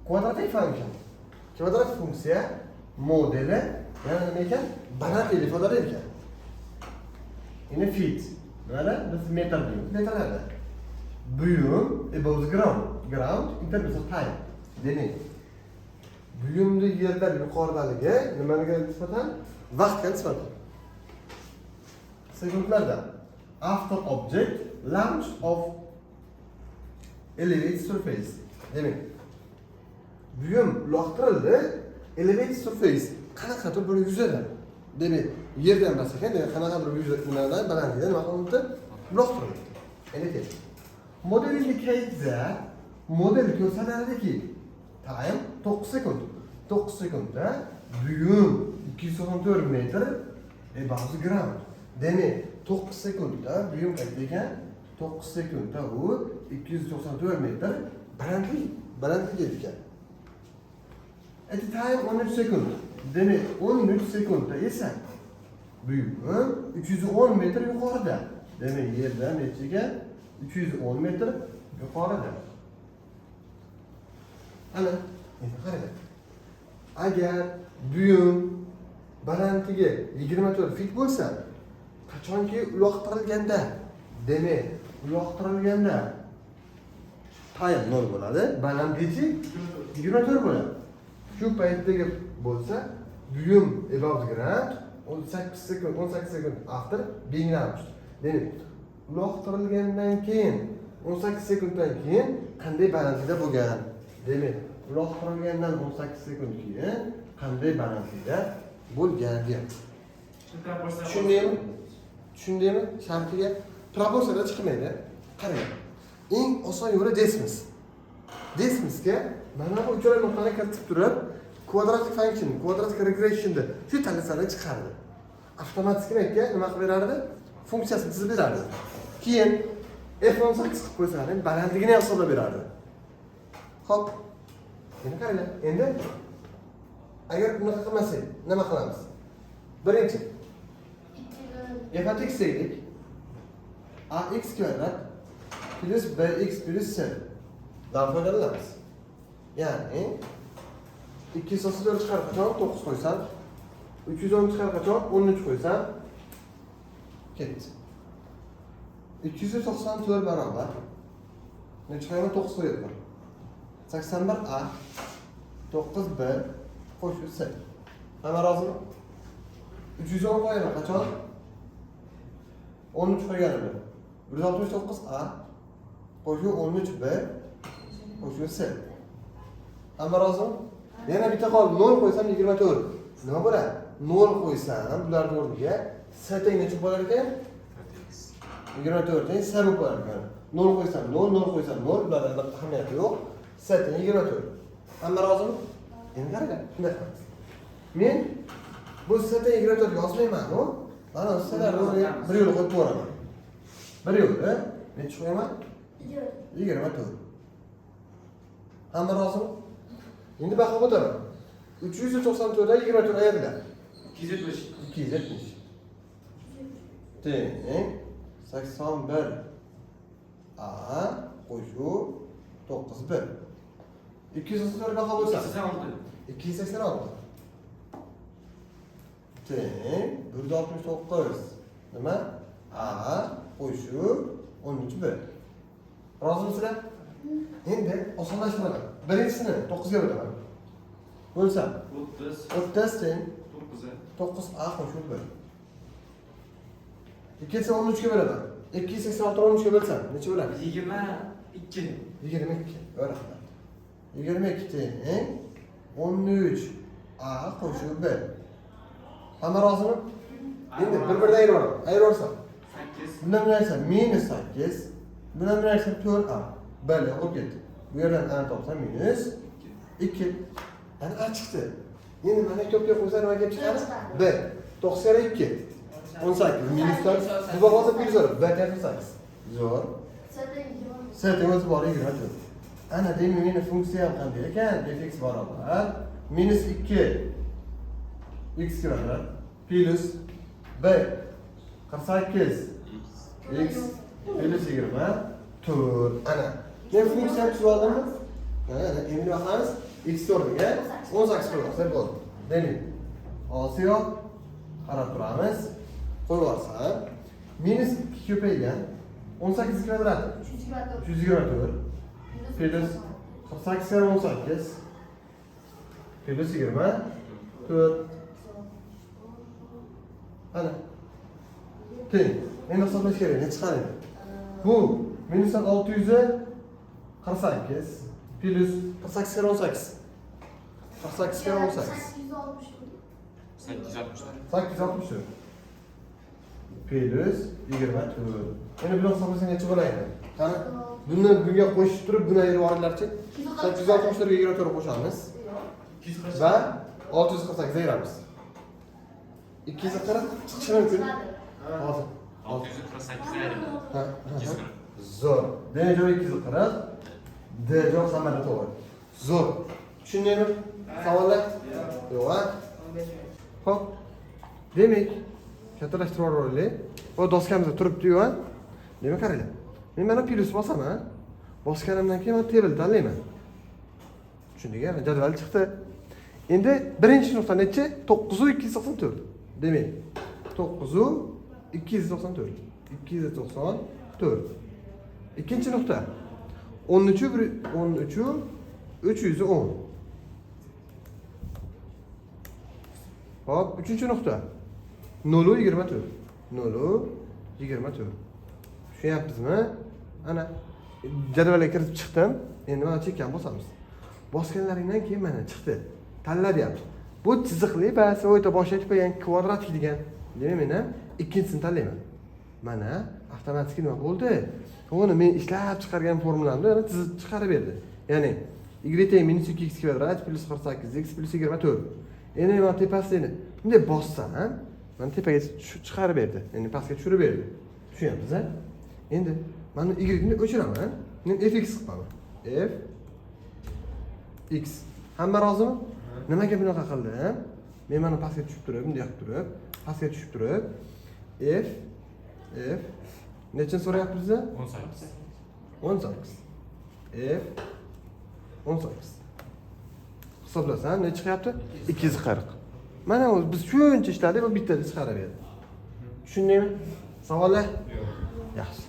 quadratic function. Quadratic funksiya modeli yana nima ekan? Balandlikni ifodalar ekan. Ini feet. Mana biz metr deymiz. Metrlarda. Buyum above the ground. Ground interval of time. Demak, buyumli yerdan yuqoridaligi nimaga nisbatan? Vaqtga nisbatan. Sekundlarda. After object launched off elevated surface. Demak, buyum uloqtirildi, elevated surface qanaqadir bir yuzadan. Demak, yerdan emas ekan, demak qanaqadir bir yuzadan balandlikda nima qilindi? Uloqtirildi. Endi model indicates that model ko'rsatardi-ki, time 9 sekund. 9 sekundda buyum 294 metr above the ground. Demak, 9 sekundda buyum qancha ekan? 9 sekundda u 294 metr balandlik ekan. At the time 13 sekund. Demak, 13 sekundda esa buyum 310 metr yuqorida. Demak, yerdan nechaga? 310 metr yuqorida. Ana, endi qarang. Agar buyum balandligi 24 fit bo'lsa, qachonki uloqtirilganda, demak, uloqtirilganda time 0 bo'ladi, balandligi 24 bo'ladi. Shu paytdagi bo'lsa, buyum above the ground 18 sekund after being launched. Demak, uloqtirilgandan keyin 18 sekunddan keyin qanday balandlikda bo'lgan? Demak, uloqtirilgandan 18 sekund keyin qanday balandlikda bo'lgan deyapti. Tushundingmi? Tushundingmi? Shartiga proporsiyada chiqmaydi. Qarang. Eng oson yo'li desmiz. Desmizga mana bu uchala nuqtani kiritib turib, quadratic function, quadratic regressionni shu talasani chiqardi. Avtomatik nima qilib berardi? Funksiyasini chizib berardi. Keyin f18 qilib qo'ysalar, balandligini hisoblab berardi. Xo'p. Endi qaranglar. Endi agar bunaqa qilmasak, nima qilamiz? Birinchi f(x) deylik. ax kvadrat plus bx plus c dan foydalanamiz. Ya'ni 234 chiqarib qachon 9 qo'ysam, 310 chiqarib qachon 13 qo'ysam ketdi. 294 barobar necha qo'yaman? 9 qo'yaman. 81a 9b qo'shib c. Hamma rozimi? 310 qo'yaman qachon? 13 qo'yganimda. 169a qo'shib 13b qo'shib c. Hamma rozimi? Yana bitta qoldi. 0 qo'ysam 24. Nima bo'ladi? 0 qo'ysam bularning o'rniga c teng necha bo'lar ekan? 24 teng c bo'lib qolar ekan. 0 qo'ysam 0, 0 qo'ysam 0, bularning ahamiyati yo'q. C teng 24. Hamma rozimi? Endi qarang, shunday qilamiz. Men bu c teng 24 yozmayman-ku. Mana sizlarni bir yo'l qo'yib qo'yaman. Bir yo'lda necha qo'yaman? 24. Hamma rozimi? Endi baho o'taman. 394 dan 24 ayirdilar. 270. 270. Teng 81 a qo'shib 9b. 284 baho bo'lsa 286. Teng 169 nima? A qo'shib 13b. Rozimisizlar? Endi osonlashtiraman. Birinchisini 9 ga bo'laman. Bo'lsa 30 teng 9a qo'shib 1. Ikkinchisi 13 ga bo'laman. 286 13 ga bo'lsam necha bo'ladi? 22. 22. Rahmat. 22 teng 13a qo'shib 1. Hamma rozimi? Endi bir-biridan ayiraman. Ayiraversam 8. bundan nima aytsam minus 8. Bundan nima aytsam 4a. Bali, o'tib ketdi. Bu yerdan a topsam minus 2. Ana a chiqdi. Endi mana ko'pga qo'ysa nima kelib chiqadi? B. 9 kare 2. 18 minus 4. Bu bahosi pul zo'r. B teng 8. Zo'r. C teng o'zi bor 24. Ana demak meni funksiyam qanday ekan? Fx barobar minus 2 x kvadrat plus b 48 x plus 20 4. Ana men funksiyani tuzib oldimmi? Endi bakamiz x o'rniga 18 qo'ysak bo'ldi. Demak, Osiyo qarab turamiz. Qo'yib yuborsam, minus 2 ko'paygan 18 kvadrat 324 plus 48 kare 18 plus 24 ana teng. Endi hisoblash kerak, ne chiqadi? Bu minus 648 plus 48 kare 18 48 kare 18 864 plus 24. Endi buni hisoblasang necha bo'ladi? Qani, buni bunga qo'shib turib, buni ayirib olinglarchi. 864 ga 24 qo'shamiz. Va 648 ayiramiz. 240 chiqishi mumkin. Hozir. 648 ayrildi. Ha. 240. Zo'r. D joyi 240. D joyi hammada to'g'ri. Zo'r. Tushundingmi? Savollar? Yo'q, ha? Xo'p. Demak, kattalashtirib yuboraylik. Bu doskamizda turibdi-yu, ha? Demak, qaranglar. Men mana plus bosaman. Bosganimdan keyin men table tanlayman. Tushundingmi? Jadval chiqdi. Endi birinchi nuqta necha? 9294. Demak, 9294. 294. Ikkinchi nuqta 13 310. Hop, uchinchi nuqta 024. 024. Tushunyapsizmi? Ana jadvalga kirib chiqdim. Endi mana chekkan bosamiz. Bosganlaringdan keyin mana chiqdi. Tanla deyapti. Bu chiziqli bas o'yta boshlayib qo'ygan kvadrat degan. Demak, men ham ikkinchisini tanlayman. Mana avtomatik nima bo'ldi? Uni men ishlab chiqargan formulamni yana chizib chiqarib berdi. Ya'ni y minus 2x kvadrat plus 48x plus 24. Endi men tepasini bunday bossam, mana tepaga chiqarib berdi. Endi pastga tushirib berdi. Tushunyapsiz-a? Endi mana y ni o'chiraman. Men fx qilaman. F x. Hamma rozimi? Nimaga bunaqa qildim? Men mana pastga tushib turib, bunday qilib turib, pastga tushib turib, f nechini so'rayapti bizda? 18. F 18. Hisoblasam ne chiqyapti? 240. Mana biz shuncha ishladik, bu bittada chiqarib berdi. Tushundingmi? Savollar? Yo'q. Yaxshi.